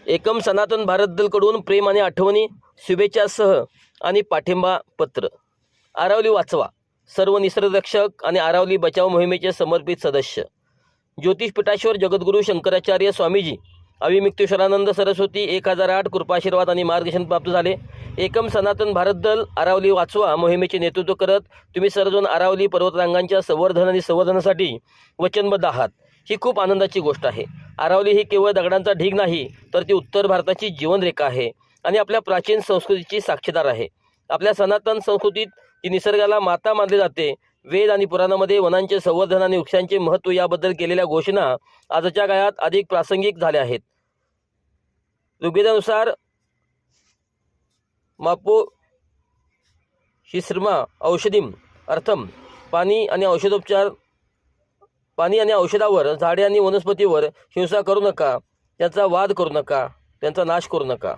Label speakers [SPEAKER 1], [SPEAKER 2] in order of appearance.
[SPEAKER 1] एकम सनातन भारत दलकडून प्रेम आणि आठवणी शुभेच्छासह आणि पाठिंबा पत्र. आरावली वाचवा सर्व निसर्गरक्षक आणि आरावली बचाव मोहिमेचे समर्पित सदस्य. ज्योतिषपीठाश्वर जगद्गुरू शंकराचार्य स्वामीजी अविमुक्तेश्वरानंद सरस्वती 1008 कृपाशीर्वाद आणि मार्गदर्शन प्राप्त झाले. एकम सनातन भारत दल आरावली वाचवा मोहिमेचे नेतृत्व करत तुम्ही सर्वजण आरावली पर्वतरांगांच्या संवर्धन आणि संवर्धनासाठी वचनबद्ध आहात. ही खूप आनंदाची गोष्ट आहे. आरावली ही केवळ दगडांचा ढीग नाही, तर ती उत्तर भारताची जीवनरेखा आहे आणि आपल्या प्राचीन संस्कृतीची साक्षीदार आहे. आपल्या सनातन संस्कृतीत ती निसर्गाला माता मानली जाते. वेद आणि पुराणामध्ये वनांचे संवर्धन आणि वृक्षांचे महत्त्व याबद्दल केलेल्या घोषणा आजच्या काळात अधिक प्रासंगिक झाल्या आहेत. ऋग्वेदानुसार मापो शिश्रमा औषधीम अर्थम पाणी आणि औषधावर, झाडे आणि वनस्पतीवर हिंसा करू नका, त्यांचा वाद करू नका, त्यांचा नाश करू नका.